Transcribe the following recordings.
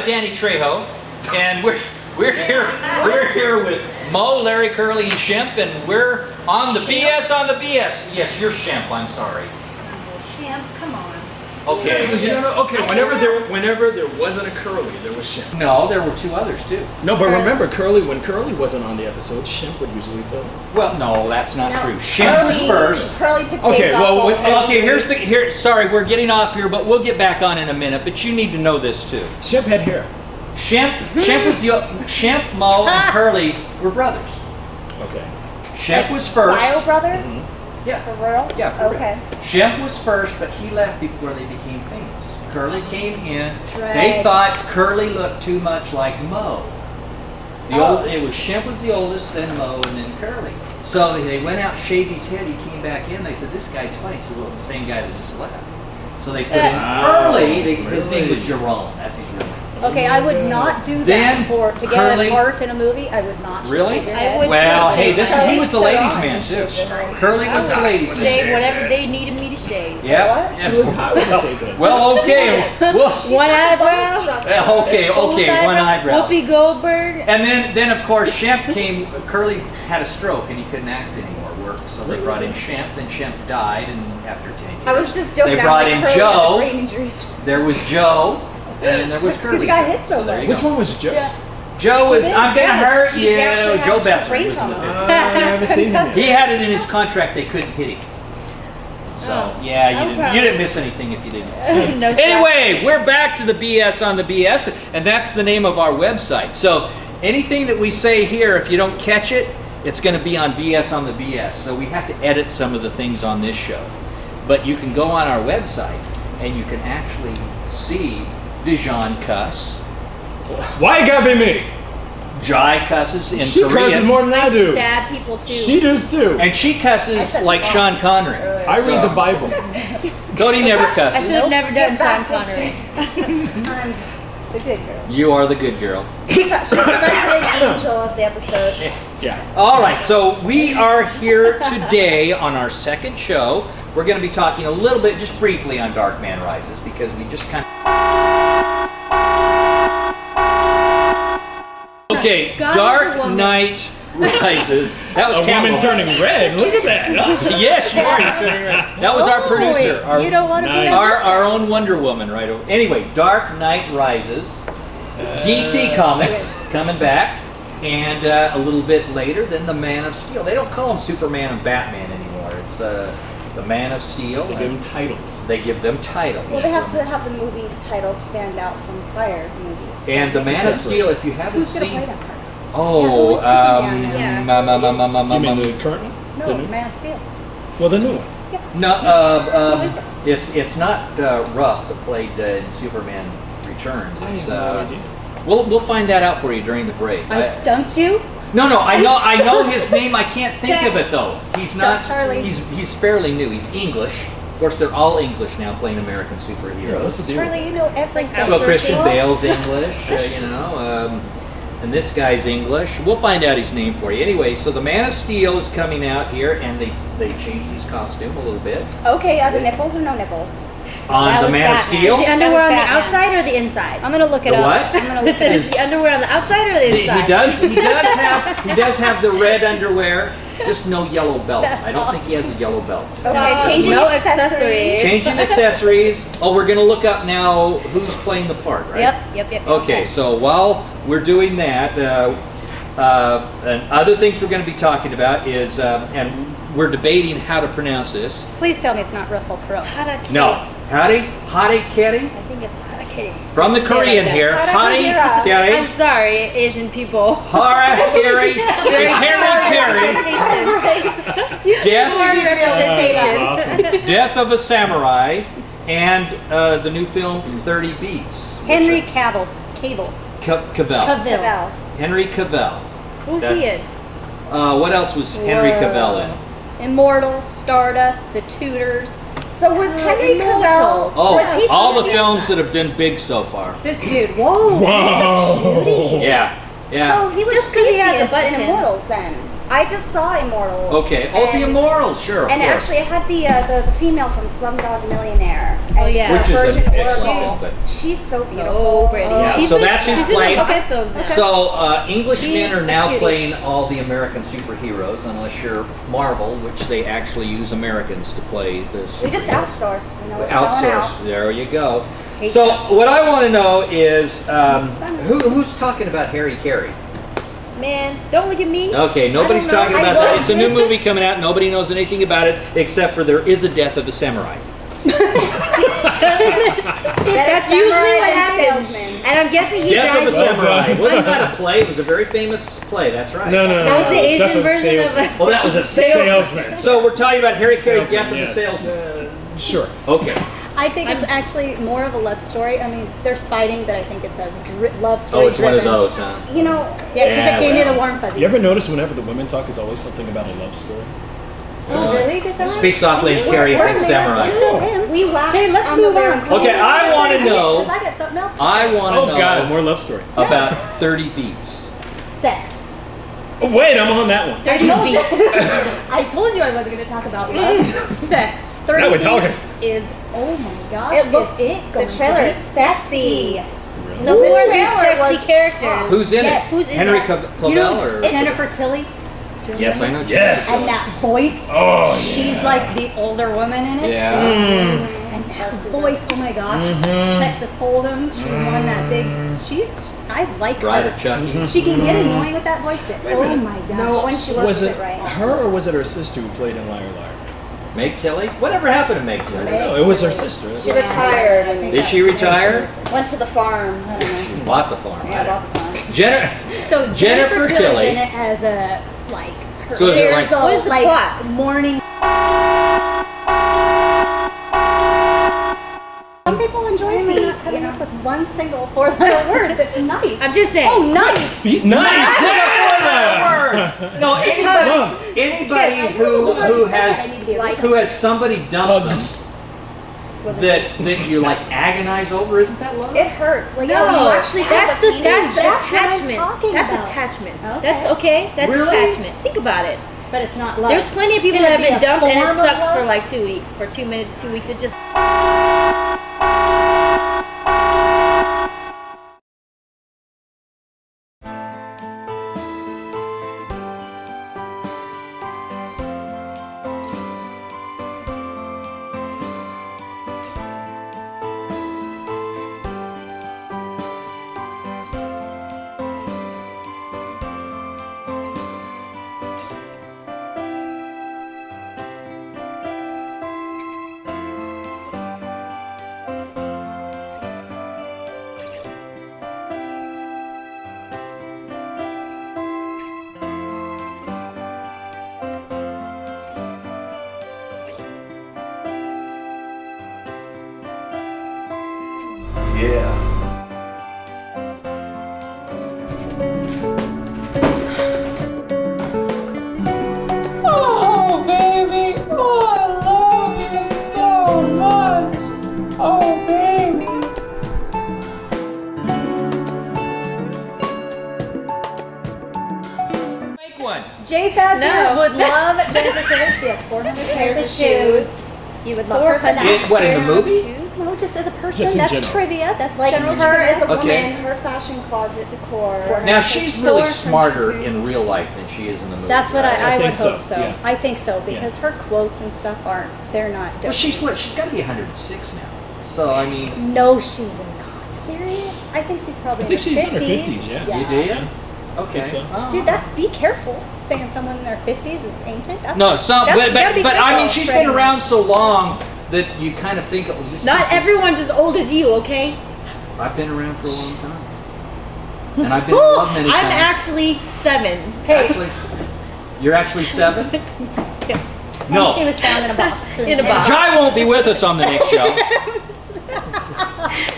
Danny Trejo, and we're here with Mo, Larry, Curly, and Shemp, and we're on the BS on the BS. Yes, you're Shemp. I'm sorry. Shemp, come on. Okay. Seriously, you don't know? Okay, whenever there wasn't a Curly, there was Shemp. No, there were two others too. No, but remember, when Curly wasn't on the episode, Shemp would usually film. Well, no, that's not true. Shemp was first. Curly took Okay, days well, off. Okay, sorry, we're getting off here, but we'll get back on in a minute. But you need to know this too. Shemp had hair. Shemp, Mo, and Curly were brothers. Okay. Shemp was first. Bio brothers? Yeah. For real? Yeah. For Okay. real. Shemp was first, but he left before they became famous. Curly came in. Right. They thought Curly looked too much like Mo. It was Shemp was the oldest, then Mo, and then Curly. So they went out, shaved his head. He came back in. They said, "This guy's funny." So it was the same guy that just left. So they put in Curly. His name was Jerome. That's his real name. Okay, I would not do Then that to get Curly- a part in a movie. I would not. Really? Shave your head. Well, hey, he was the ladies' Curly's man still too. on. Curly was the ladies' man. Shave whatever they needed me to shave. Yeah. She looked hot when you shaved it. Well, okay. One eyebrow. Okay, one eyebrow. Whoopi Goldberg. And then of course Shemp came. Curly had a stroke and he couldn't act anymore, work. So they brought in Shemp. Then Shemp died, and after 10 years, I was just joking. they brought in Joe. Brain injuries. There was Joe, and then there was Curly. He got hit so there you Which go. one was Joe? Yeah. Joe was. I'm gonna hurt you. He actually had Joe some Besser. brain was in the trauma. bit. I haven't seen him yet. He had it in his contract. They couldn't hit him. So yeah, you didn't miss anything if you didn't. No Anyway, we're back to the BS on the BS, and that's the name of our website. So anything that we say here, if you don't catch it, it's going to be on BS on the BS. So we have to edit some of the things on this show. But you can go on our website, and you can actually see Dijon cuss. Why it gotta be me? Jai cusses in She Korean. cusses more than I do. Stab people too. She does too. And she cusses like Sean Connery. I read the Bible. Cody never I should cusses. have never done Sean Baptist. Connery. I'm the good girl. You are the good girl. She's the resident angel of the episode. Yeah. All right, so we are here today on our second show. We're going to be talking a little bit, just briefly, on Dark Man Rises, because we just kind of... Okay, God is a Dark woman. Knight Rises. That was A woman Campbell. turning red. Look at that. Yes, you are. Turning red. That was our producer. Our, You don't want to be Nice. on this our own Wonder Woman right over. Anyway, Dark Knight Rises. DC Comics coming back. And a little bit later, then the Man of Steel. They don't call him Superman and Batman anymore. It's the Man of Steel. They give them titles. They give them titles. Well, they have to have the movie's titles stand out from prior movies. And the Man of Steel, if you haven't Who's gonna play seen, that part? oh, Yeah, You mean the current one? No, The new? Man of Steel. Well, the new one. no, it's not Ruff that played in Superman Returns. It's we'll find that out for you during the break. I stumped you. No, I know his name. I can't think of it though. He's not. Charlie. He's fairly new. He's English. Of course, they're all English now, playing American superheroes. What's the deal? Charlie, you know everything. Well, Christian Bale's English, and this guy's English. We'll find out his name for you. Anyway, so the Man of Steel is coming out here, and they changed his costume a little bit. Okay, are there nipples or no nipples? On That the was Man of Batman. Steel, Is the underwear on the Batman. outside or the inside? I'm gonna look it The up. what? I'm gonna look it up. Is the underwear on the outside or the he inside? he does have the red underwear, just no yellow belt. That's I don't think he has a yellow belt. Okay, changing No accessories. accessories. Changing accessories. Oh, we're gonna look up now who's playing the part, right? Yep. Okay, so while we're doing that, and other things we're going to be talking about is, and we're debating how to pronounce this. Please tell me it's not Russell Crowe. No, Hade Kitty I think it's Harakiri. from the Korean here. Hade Harakiri. Kitty. I'm sorry, Asian people. Harakiri. It's Harry Death, Representation. Death of a Samurai, and the new film 30 Beats. Henry Cavill. Cavill. Cavill. Henry Cavill. Who's That's- he in? What else was Henry Cavill in? Immortal, Stardust, The Tutors. So was Henry Immortal. Cavill? Oh, was he all the busy? films that have been big so far. This dude. Whoa. Whoa. Yeah. So he was Just 'cause he has a busiest butt in chin. Immortals then. I just saw Immortals. Okay. Oh, the and- Immortals, sure. Of And course. actually, I had the female from Slumdog Millionaire. Oh, yeah. Which is Virgin an excellent Oracle. film. She's so beautiful. So pretty. Yeah, She's so in- that's who's she's in the playing. okay films now. So English men She's are a now cutie. playing all the American superheroes, unless you're Marvel, which they actually use Americans to play this. We just outsourced. You know, we're selling out. Outsource. There you go. So what I want to know is who's talking about Harry Carey? Man, don't look at me. Okay, nobody's I don't know. talking about I that. It's a new movie coming out. Nobody knows anything about it except for there is a death of a samurai. That's usually what happens. Salesman. And I'm guessing he Death of a dies. samurai. done. Wasn't that a play? It was a very famous play. That's right. No. That was the Asian That's a version of salesman. Well, that was a salesman. Salesman. So we're talking about Harry Carey, Salesman, Death of yes. the Salesman. Sure. Okay. I think it's actually more of a love story. I mean, there's fighting, but I think it's a love story. Oh, it's one of driven. those, huh? You know, Yeah, because Yeah, it gave me well. the warm fuzzy. You ever notice whenever the women talk, is always something about a love story? Oh, really? Did someone? Speak softly and carry a big samurai. we wax Hey, let's on move the on. vampire. Okay, I want to know. I got something else. I want to Oh know God, more love story. about 30 beats. Sex. Oh, wait, I'm on that one. I told you. I told you I wasn't going to talk about love. Sex. 30 Now we're beats talking. is, oh my gosh. It looks. is it The going trailer to is be sexy. So The who are these trailer sexy was- characters? Who's in Yes, it? who's in Henry that? Clavel or? Jennifer Tilly. Do you Yes, I remember? know. Yes. And that voice. Oh, yeah. She's like the older woman in it. Yeah. And that voice, oh my gosh. Texas Hold'em. She won that big. I like Bride of her. Chucky. She can get annoying with that voice, but oh my gosh. No, When she works was it it right. her or was it her sister who played in Liar Liar? Meg Tilly? Whatever happened to Meg Tilly? No, it was her sister. She retired and Did she retire? went to the farm. I don't know. She bought the farm. Yeah, about the farm. Jennifer So Jennifer Tilly. Tilly's in it as a, like, her So is it there's like- a, What is the like, plot? morning. Some people enjoy me not coming up with one single four-letter word that's nice. I'm just saying. Oh, nice! Nice. No, anybody who has somebody dump them that you like agonize over, isn't that love? It hurts. Like, No, oh, you actually that's feel the pain. that's That's what I'm attachment. talking That's about. attachment. Okay. That's okay. That's Really? attachment. Think about it. But it's not love. There's plenty of people Can that it have be been a dumped and it form of sucks for love? like 2 weeks, for 2 minutes, 2 weeks. It just. Yeah. Oh, baby. Oh, I love you so much. Oh, baby. Make one. Jay Fazbear No. would love Jennifer Tilly. She has 400 pairs of shoes. You would love her for that. What, in the movie? No, just as a person. Just in That's general. trivia. That's Like general her trivia. as a woman, Okay. her fashion closet decor. Now she's really smarter in real life than she is in the movie. That's what right? I would think so, hope so. yeah. I think so because her quotes and stuff they're not. Well, she's what? She's got to be 106 now. So I mean, No, she's not serious. I think she's probably. I think she's in her 50s. 50s, yeah. you do? Okay. think so. Oh. Dude, be careful. Saying someone in their 50s is ancient. That's, No, some, that's- but you gotta be I mean, careful she's spreading been around so long that you kind of think, oh, this Not is- everyone's as old as you, okay? I've been around for a long time, and I've been in love many I'm times. actually 7. Actually, you're actually 7. Yes. No, And she was found in a box. In a box. Jai won't be with us on the next show.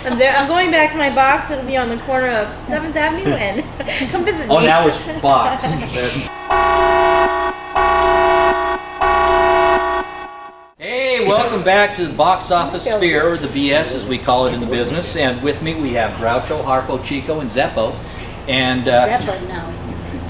I'm going back to my box. It'll be on the corner of 7th Avenue and come visit me. Oh, now it's box. Hey, welcome back to the Box Office Sphere, or the BS as we call it in the business. And with me we have Groucho, Harpo, Chico, and Zeppo. And Zeppo, no.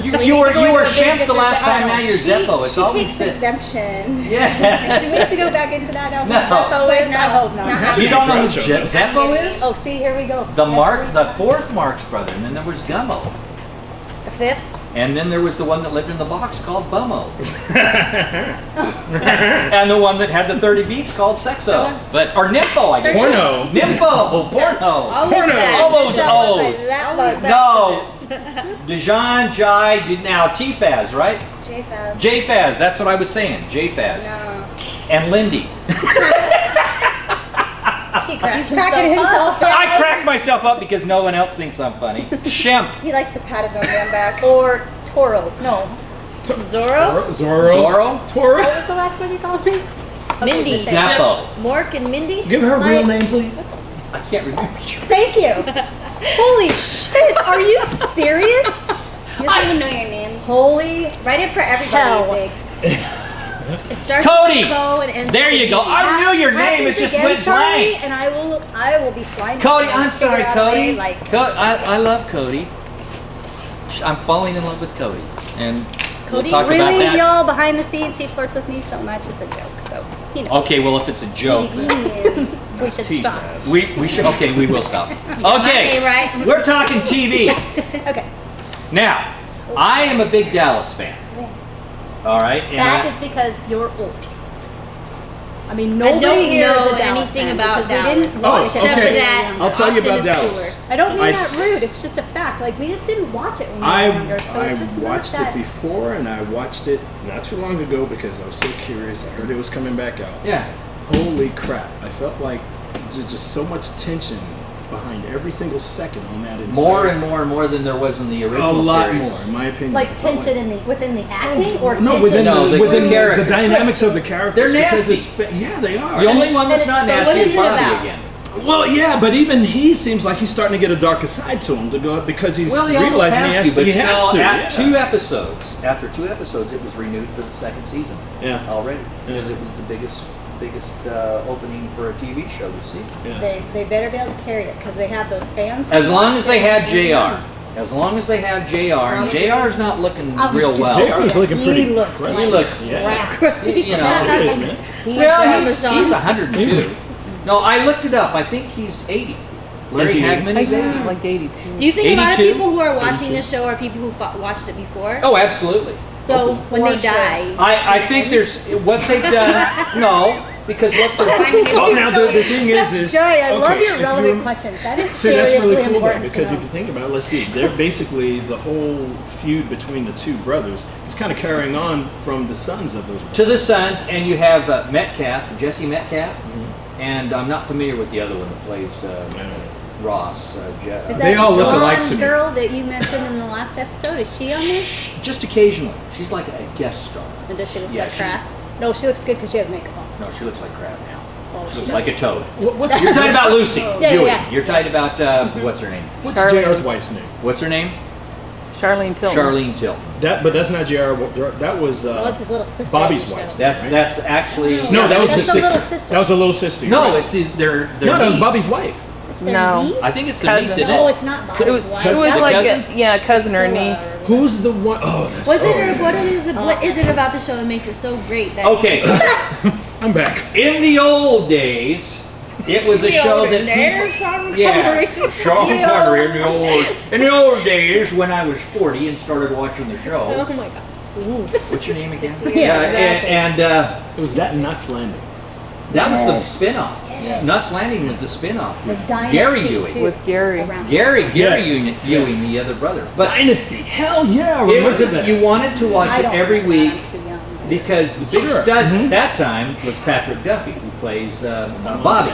You were Shemp the last time. Now you're Zeppo. It's She always takes the exemption. yeah. Do we have to go back into that now? No. Zeppo is? I hope not. No. You don't know who Groucho. Zeppo is? Oh, see, here we go. The fourth Marx brother, and then there was Gummo, The fifth? and then there was the one that lived in the box called Bummo, and the one that had the 30 beats called Sexo, or Nympho, I guess. Porno. Nympho, porno. Always that. All those Always O's. that much. No. Dijon, Jai, now T-Faz, right? J-Faz. J-Faz, that's what I was saying. J-Faz. No. And Lindy. He's cracking himself up. I crack myself up because no one else thinks I'm funny. Shemp. He likes to pat his own man back. Or Toro. No. Zorro? Zorro. Zorro. Toro. What was the last one you called me? Mindy. Zeppo. Mork and Mindy? Give her real name, please. I can't remember. Thank you. Holy shit, are you serious? He doesn't even know your name. Holy Write it for everybody, Hell. big. It starts Cody. with Co and ends There with you a go. D. I knew your name. It Happy just again, went Charlie, blank. and I will be sliding. Cody, down I'm and sorry, figure out a way, Cody. like, I love Cody. I'm falling in love with Cody, and Cody, we'll talk about really, that. y'all behind the scenes, he flirts with me so much. It's a joke. So you know. Okay, well if it's a joke, then We should stop. T-Faz. we should. Okay, we will stop. My name, Okay, right? we're talking TV. Okay. Now, I am a big Dallas fan. All right, and That is because you're old. I mean, I nobody don't here is know a Dallas anything fan about because we Dallas. didn't Oh, watch it. Except for okay. that, I'll tell you Austin about is Dallas. cooler. I don't mean I that s- rude. It's just a fact. Like we just didn't watch it when we were I younger. So it's just watched not it that. before, and I watched it not too long ago because I was so curious. I heard it was coming back out. yeah. Holy crap! I felt like there's just so much tension behind every single second on that entire. More and more and more than there was in the A original lot series. more, in my opinion. Like I felt tension in the within the acting or No, tension within No, the, the within the characters. dynamics of the characters. They're because nasty. yeah, they are. The only one that's not And it's- nasty what is is it Bobby about? again. Well, yeah, but even he seems like he's starting to get a darker side to him to go because he's Well, he almost realizing has he has to, but he has you to. know, Yeah. after two episodes, it was renewed for the second season Yeah. already because it was the biggest opening for a TV show this season. Yeah. They better be able to carry it because they have those fans. As long as they had watching. JR. As long as they have JR, and JR's not looking real well. JR is looking pretty He looks crusty. He looks, Yeah. you know. It is, man. Well, he's 102. No, I looked it up. I think he's 80. Larry Is he? Hagman is 80. Like 82. Do you think a lot of 82? people who are watching 82. this show are people who watched it before? Oh, absolutely. So when they For sure. die, I think there's what they've done. No, because what they're Oh, now the thing is Joey, I love okay, your if relevant you- questions. That is See, that's seriously really cool though, important because to if know. you think about it, let's see, they're basically the whole feud between the two brothers is kind of carrying on from the sons of those brothers. to the Suns, and you have Metcalf, Jesse Metcalf, and I'm not familiar with the other one that plays Ross. Is They that all look blonde alike to me. girl that you mentioned in the last episode? Is she on there? Just occasionally. She's like a guest star. Or does she look Yeah, like she- crap? No, she looks good because she has makeup on. No, she looks like crap now. Oh, She she looks does. like a toad. What's You're talking about Lucy. Yeah, Huey. yeah. You're talking about what's her name? what's Charlie. JR's wife's name? What's her name? Charlene Tilton. Charlene Tilton. But that's not JR. That was What's his little sister? Bobby's on the wife. show? That's actually No, that was That's his the little sister. sister. That was a little sister. no. right? It's their no, that was niece. Bobby's wife. It's their No. niece? I think it's their niece, Cousin. isn't No, it? it's not It Bobby's was, wife. it was The like cousin? a cousin or niece. Who's the one? Oh, that's, what's oh, it? What is it about the show that makes it so great? That Okay. I'm back. In the old days, it was a show that people, Sean yeah, Connery. Sean Connery in the old days when I was 40 and started watching the show. Oh my god. What's your name again? Yeah, and It was that Knots Landing. that was the spin-off. Nuts Landing was the spin-off. The with Dynasty, Gary Ewing. too. With Gary. Around. Gary Yes. Ewing, the other brother. But Dynasty. Hell yeah! I it was remember that. you wanted to watch I it don't every remember that. week I'm too young. because the big Sure. stud at that time was Patrick Duffy, who plays Bobby.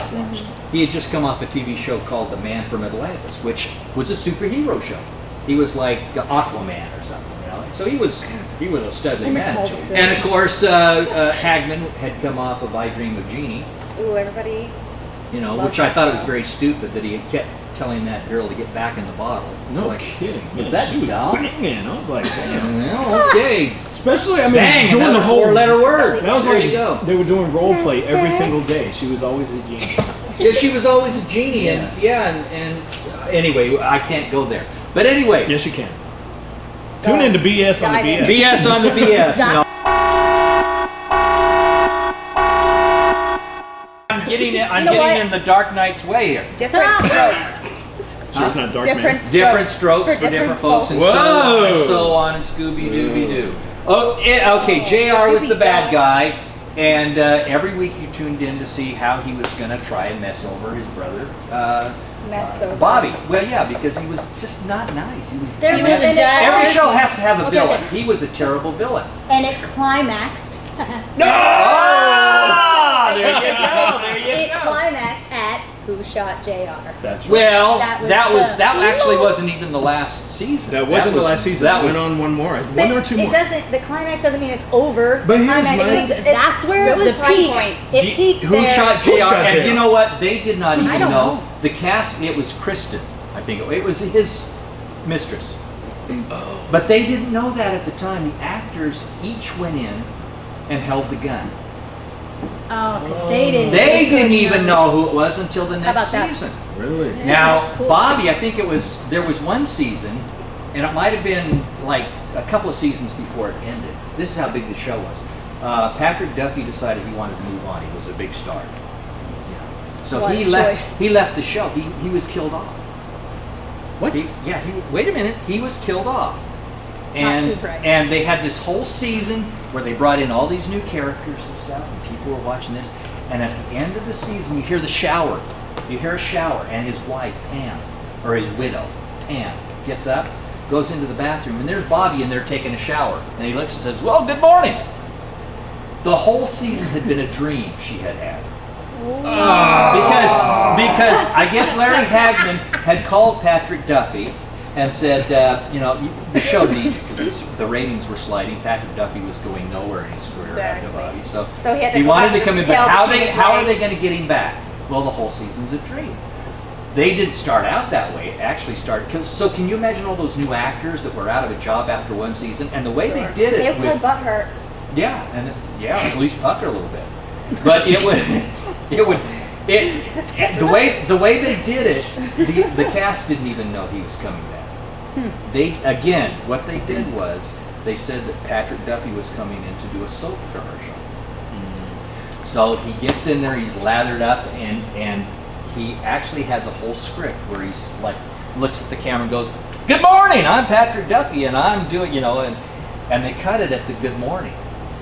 He had just come off a TV show called The Man from Atlantis, which was a superhero show. He was like Aquaman or something, you know. So he was a studly man. And of course, Hagman had come off of I Dream of Jeannie, Ooh, everybody. you know, Love which I that thought it was show. very stupid that he had kept telling that girl to get back in the bottle. It's No like, kidding. was Man, that she was dumb? banging. I was like, damn. Well, okay. Especially, I mean, Bang, doing the another whole four-letter word. That was there like you go. they were doing role play every single day. She was always a genie. Yeah, she was always a genie, and anyway, I can't go there. But anyway, Yes, you can. Tune in to BS on the Dive in. BS. BS on the BS. No. I'm getting it. I'm You know getting what? in the Dark Knight's way here. Different strokes. Sure, it's not dark, Different man. Different strokes for different folks, and so on and Whoa. so on, and Scooby Dooby Doo. Oh, okay. JR was the bad guy, and every week you tuned in to see how he was going to try and mess over his brother, Mess over. Bobby. Well, yeah, because he was just not nice. He was. There he was had- an every actor- show has to have a Okay, villain. okay. He was a terrible villain. And it climaxed. Ah, there you go. There you It go. climaxed at Who Shot JR. That's right. Well, That that was actually the- wasn't even the last season. That wasn't the last season. That It was went on one more. But One or two it more. doesn't. The climax doesn't mean it's over. But The here's climax my- means that's where it was the the time peak. point. It peaked Who there. shot Who JR? shot And JR? you know what? They did not even don't know. know. The cast. It was Kristen. I think it was his mistress. But they didn't know that at the time. The actors each went in and held the gun. Oh, because they didn't. They didn't even know who it was until the next about that? season. Really? Now, that's cool. Bobby, I think there was one season, and it might have been like a couple of seasons before it ended. This is how big the show was. Patrick Duffy decided he wanted to move on. He was a big star. So Wise he left. choice. He left the show. He was killed off. What? Wait a minute. He was killed off. And too bright. and they had this whole season where they brought in all these new characters and stuff, and people were watching this. And at the end of the season, you hear the shower. You hear a shower, and his wife Pam, or his widow Pam, gets up, goes into the bathroom, and there's Bobby in there taking a shower. And he looks and says, "Well, good morning." The whole season had been a dream she had had. Because I guess Larry Hagman had called Patrick Duffy and said, the show needs you because the ratings were sliding. Patrick Duffy was going nowhere in his career after Bobby, so So he had to go wanted back to with come in. his But tail how between his are they legs. going to get him back? Well, the whole season's a dream. They didn't start out that way. It actually started. So can you imagine all those new actors that were out of a job after one season and the way they did They it were with butthurt. at least Pucker a little bit. But the way they did it, the cast didn't even know he was coming back. What they did was they said that Patrick Duffy was coming in to do a soap commercial. So he gets in there, he's lathered up, and he actually has a whole script where he's like looks at the camera and goes, "Good morning, I'm Patrick Duffy, and I'm doing," and they cut it at the good morning.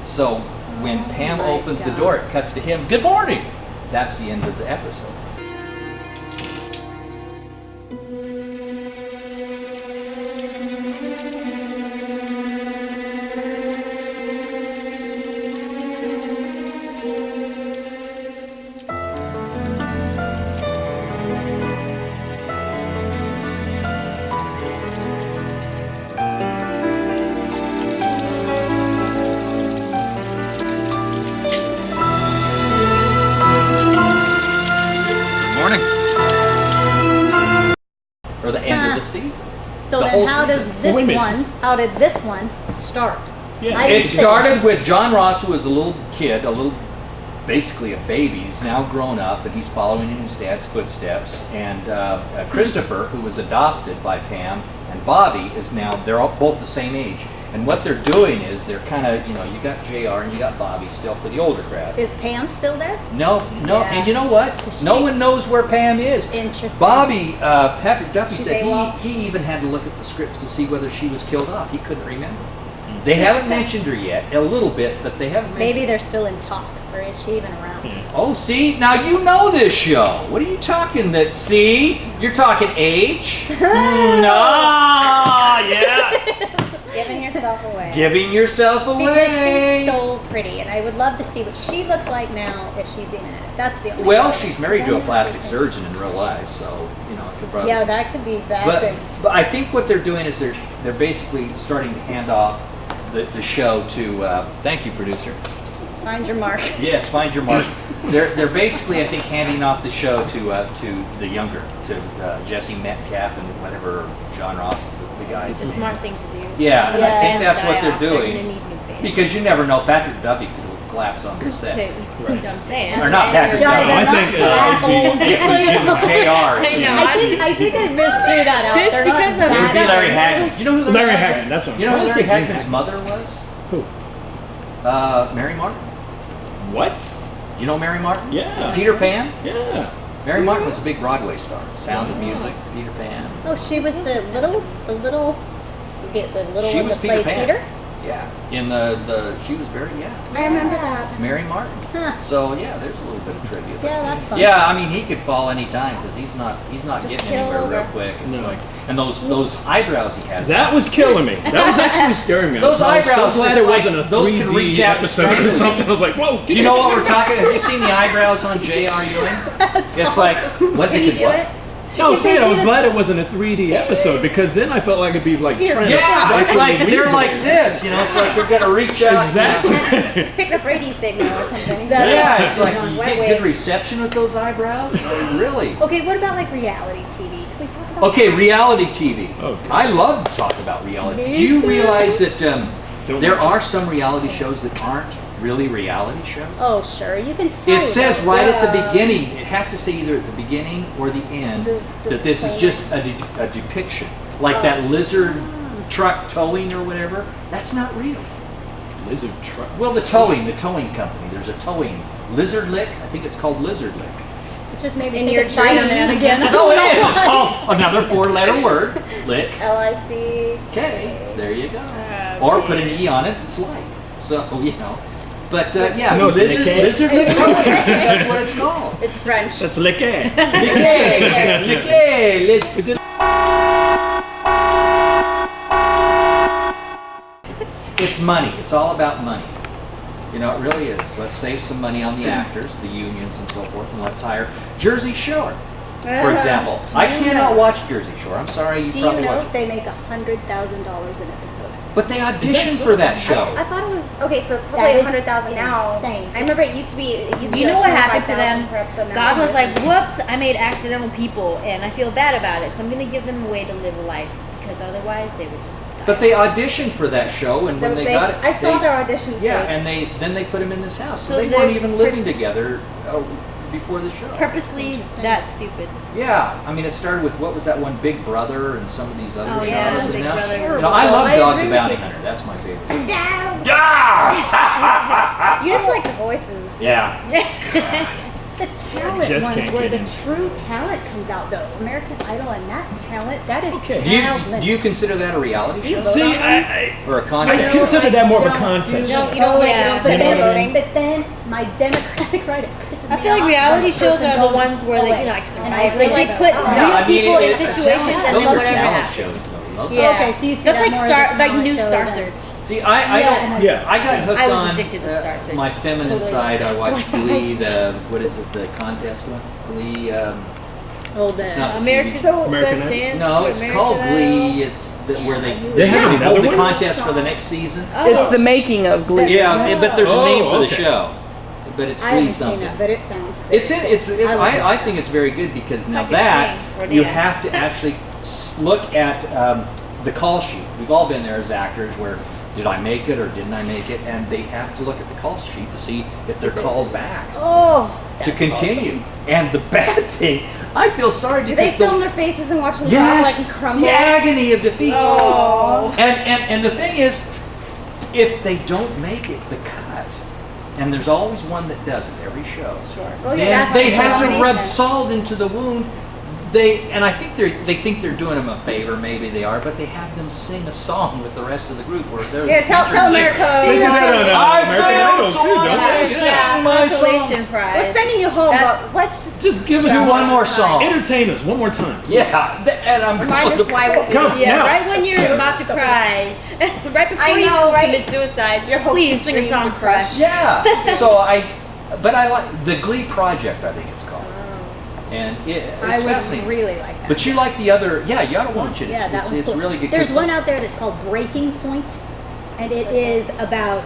So when Pam opens the door, it cuts to him, "Good morning." That's the end of the episode. Morning. Or the end of the season. So The then, whole how does season. this Wait a minute. one? How did this one start? Yeah. I It didn't started with John Ross, who was a little kid, basically a baby. He's now grown up, and he's following in his dad's footsteps. And Christopher, who was adopted by Pam, and Bobby is now, they're all both the same age. And what they're doing is they're kind of, you got JR and you got Bobby still for the older crowd. Is Pam still there? No, Yeah. and you know what? Is No she- one knows where Pam is. Interesting. Bobby, Patrick Duffy She's said AWOL. he even had to look at the scripts to see whether she was killed off. He couldn't remember. They haven't mentioned her yet, a little bit, but they haven't mentioned Maybe they're still in talks, or is she even around? Oh, see? Now you know this show. What are you talking that, see? You're talking age? Yeah. Giving yourself away. Giving yourself away. Because she's so pretty, and I would love to see what she looks like now if she's even in it. That's the only. Well, thing. she's married to a plastic surgeon in real life, so, it could probably... Yeah, that could be bad. But I think what they're doing is they're basically starting to hand off the show to, thank you, producer. Find your mark. Yes, find your mark. They're basically, I think, handing off the show to the younger, to Jesse Metcalf and whatever, John Ross, the guy. The smart thing to do. Yeah, and I think Yeah. that's what they're They're gonna doing. need new faces. Because you never know, Patrick Duffy could collapse on the set. I'm saying. Or not Patrick John, Duffy. I think it'd be JR. I know. I think I misthrew that out. It's They're not because of It would be bad. Larry Hagman. You know who Larry Hagman. That's what. You know I who was Larry thinking Gene Hagman's mother was? Who? Mary Martin. What? You know Mary Martin? Yeah. Peter Pan? Yeah. Mary Martin was a big Broadway star. Sound of Music, Peter Pan. Oh, she was the little, you get the little She one was that Peter played Pan. Peter? Yeah. In the she was very, I remember that. Mary Martin. Huh. So yeah, there's a little bit of trivia. there. Yeah, that's fun. Yeah, I mean he could fall any time because he's not Just getting kill anywhere real over. quick. It's No. like, and those eyebrows he has. That was killing me. That was actually scaring me. Those I was so eyebrows, glad it's it like wasn't a those can 3D reach out and episode or strangle you. something. I was like, whoa. Do you know what we're talking? Have you seen the eyebrows on J.R. Ewing? It's like what Can they you could do what? it? No, see, I was glad it wasn't a 3D episode because then I felt like it'd be like trying to Yeah, stifle it's like the they're weeds like away. this, you know. It's like we're gonna reach out. Exactly. It's picking up radio signal or something. Yeah, it's like On you wet get wave. good reception with those eyebrows. Like, really? Okay, what about like reality TV? Can we talk about Okay, reality TV. Okay. I love to talk about reality. Me Do you too. realize that Don't there mention are some reality shows that aren't really reality shows? Oh, sure, you can tell. It says that. right at the beginning, it has to say either at the beginning or the end This that this is just a depiction. Like that lizard truck towing or whatever. That's not real. Lizard truck. Well, the towing company. There's a towing. Lizard Lick, I think it's called Lizard Lick. Just maybe In think your of Spider-Man dreams. again. No, it is. It's called another 4-letter word. Lick. LIC. Okay, there you go. Or put an E on it, it's like. So, you know. But yeah, No, it's lizard Lick. Lick towing. That's what it's called. It's French. That's liquor. Lick. It's money. It's all about money. You know, it really is. Let's save some money on the actors, the unions and so forth, and let's hire Jersey Shore, for example. I cannot watch Jersey Shore. I'm sorry, you Do you probably know watch it. they make $100,000 an episode? But they audition for that show. I thought it was okay. So it's That probably is 100,000 now. insane. I remember it used to be. It used to You be know like what happened to 25,000 them? per episode, now God it's was like, 100,000. whoops, I made accidental people and I feel bad about it. So I'm going to give them a way to live a life because otherwise they would just die. But they auditioned for that show, and when they got it, I saw they- their audition tapes. Yeah, and then they put him in this house. So So they they're weren't even living together before the show. purposely that stupid. Yeah, I mean, it started with what was that one, Big Brother, and some of these other Oh, shows. yeah, and Big now- Brother. You know, I love I Dog agree the with Bounty you. Hunter. That's my favorite. Down. Yeah. You just like the voices. Yeah. The talent just ones can't where get the into true talent comes out though. American Idol and that talent, that is Okay. talent. Do you consider that a reality show See, I or a I contest? consider that more of a don't contest. do You don't like yeah. you don't But sit in the You know what I voting. But then my Democratic writer. I feel like reality shows are the ones where they, you know, like Survivor. They put Yeah, real I mean, people in it's a situations talent- and those then are whatever talent happens. shows, though. Those Yeah. Okay, so you see that's that like more as Star, a like talent new show Star than- Search. See, I Yeah, don't. and Yeah. I got hooked I was on addicted to Star Search. my feminine Totally. side. I watched Glee. The what is it? The contest one? Glee. Oh, the It's not- American American Best Idol? Dance. No, it's American called Idol. Glee. It's where they They have hold another the one? contest for the next season. Oh. It's the making of Glee. Yeah, but there's a name for the okay. show. But it's I Glee haven't seen something. that, but it sounds. It's in. It's. It, I love it. I think it's very good because now I can that sing or you dance. have to actually look at the call sheet. We've all been there as actors where did I make it or didn't I make it, and they have to look at the call sheet to see if they're called back Oh, to continue. And the bad thing, I feel sorry Do they because film their faces and watch them yes, like crumble? the agony of defeat. Oh. And the thing is, if they don't make it, the cut. And there's always one that doesn't every show. Well, Then yeah, that's they have to rub elimination. salt into the wound. And I think they think they're doing them a favor. Maybe they are, but they have them sing a song with the rest of the group. Where they're Here, tell featured singer. America. They do that on I American failed, Idol so too, don't I they? sang Yeah, my song. Consolation prize. We're sending you home, That's- but let's just. Just give us Do one more song. Entertain us one more time. please. Yeah, and I'm Remind going us to why we're Come Yeah, now. right when you're about to cry, right before I you know, right? commit suicide, Your hopes please and sing a dreams song are for us. Yeah. So I like the Glee Project. I think it's called, and it's I would fascinating. really like that. But you like the other? Yeah, you ought to watch it. Yeah, that one's It's cool. really good. There's 'cause one out there that's called Breaking Point, and it is about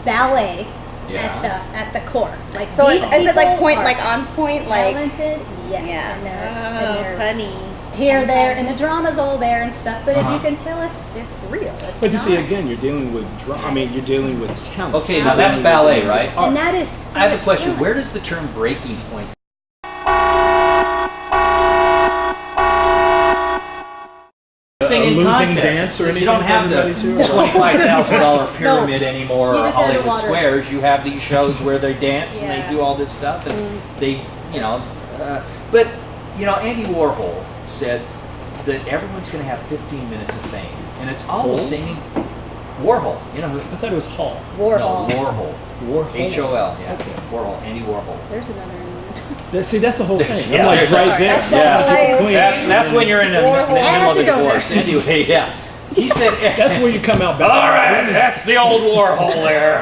ballet Yeah. at the core. Like So these is it like people point, are like on point, like? talented? Yes. Yeah. And they're, Oh, funny. here, there, and the drama's all there and stuff. But if Uh-huh. you can tell, it's real. It's But you see, not. again, you're dealing with I mean, you're dealing with talent. Okay, You're now that's dealing with ballet, talented right? art. And that is. I have a so question. much Where talent. does the term breaking point? Thing in losing contest. dance or You anything don't for have the everybody to- $25,000 pyramid anymore, You or just had to Hollywood water it. Squares. You have these shows where they dance and Yeah. they do all this stuff, and they, you know, but you know, Andy Warhol said that everyone's going to have 15 minutes of fame, and it's all the Hole? same. Warhol, you know who? I thought it was Hall. Warhol. No, Warhol. Warhol. H-O-L, yeah. Okay. Warhol, Andy Warhol. There's another one. See, that's the whole thing. Yeah, I'm like, there's right that. there. That's Yeah, the keep it whole clean. That's when you're in the middle of a Had to go divorce. there. Anyway, yeah. He said. That's where you come out better. All right, that's the old Warhol there.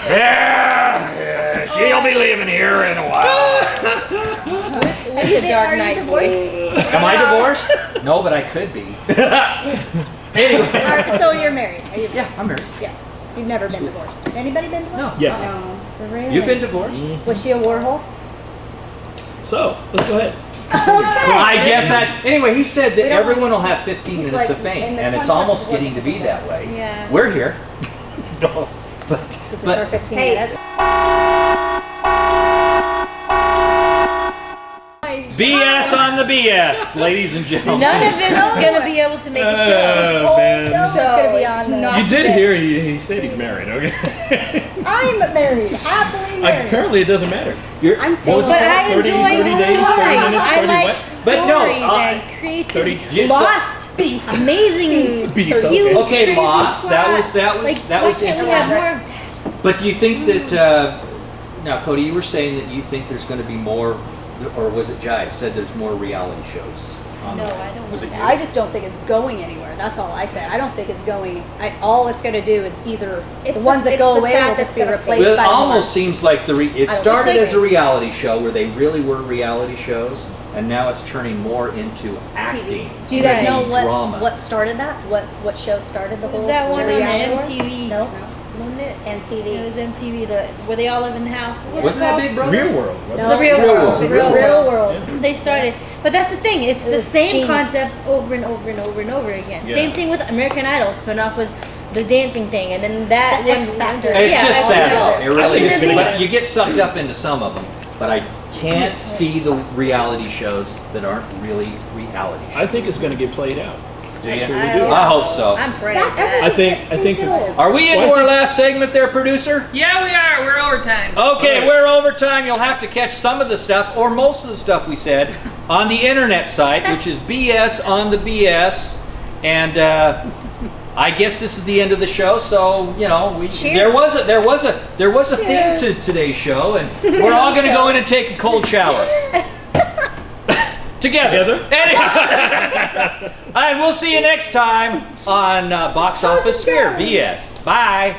Yeah, she'll be leaving here in a while. With the Dark Knight voice. Am I divorced? No, but I could be. Anyway. So you're married? Are you? Yeah, I'm married. Yeah. You've never been divorced. Anybody been divorced? No. Yes. Really? You've been divorced? Was she a Warhol? So, let's go ahead. I guess that. Anyway, he said that We don't- everyone will have 15 He's minutes like, of fame, in the and it's contract, almost it getting to wasn't be that way. Yeah. We're here. No, but This is for but 15 Hey. minutes. BS on the BS, ladies and gentlemen. None of this is going to be able to make a show. Oh, man. Show's gonna be on there. You did hear he said he's married, okay? I'm married, happily married. Apparently, it doesn't matter. I'm What was single. it But I 30 enjoy 30 days, 30 stories. minutes, I 30 like what? But no, stories and creativity. Yeah, so- Lost beats. Amazing. Beats, You okay. Okay, crazy Lost. That plot. was Like, that why was can't we interesting. have more of that? But do you think that now, Cody, you were saying that you think there's going to be more, or was it Jive said there's more reality shows? No, I don't Was it want you? I just don't think it's going anywhere. That's all I say. I don't think it's going. All it's going to do is either It's the the- ones that it's go the away fat will that's just be gonna replaced Well, it by almost more. seems like it I don't- started it's as a reality show where they really were reality shows, and now it's turning more into acting. Do you guys TV know drama. what started that? What show started the Was whole? that one on reality show? MTV? No. Wasn't it? It MTV. was MTV, where they all live in the house. What was Wasn't it that called? Big Brother? Real world. No. The Real World. The The Real Real World. They started, but that's the thing. It's the was same genius. concepts over and over and over and over again. Yeah. Same thing with American Idol. Spinoff was the dancing thing, and then that The one. X Factor. It's Yeah, just X sad. Factor. It really think is. it's gonna But be- you get sucked up into some of them. But I can't see the reality shows that aren't really reality shows. I think it's going to get played out. Do you? truly do. I hope so. I'm praying. That- for that. I think the, Are we into Well, I our think- last segment there, producer? Yeah, we are. We're overtime. Okay, Alright. we're overtime. You'll have to catch some of the stuff, or most of the stuff we said, on the internet site, which is BS on the BS. And I guess this is the end of the show. So there was a theme to today's show, and we're all going to go in and take a cold shower. Together. And we'll see you next time on Box Office Sphere BS. Bye.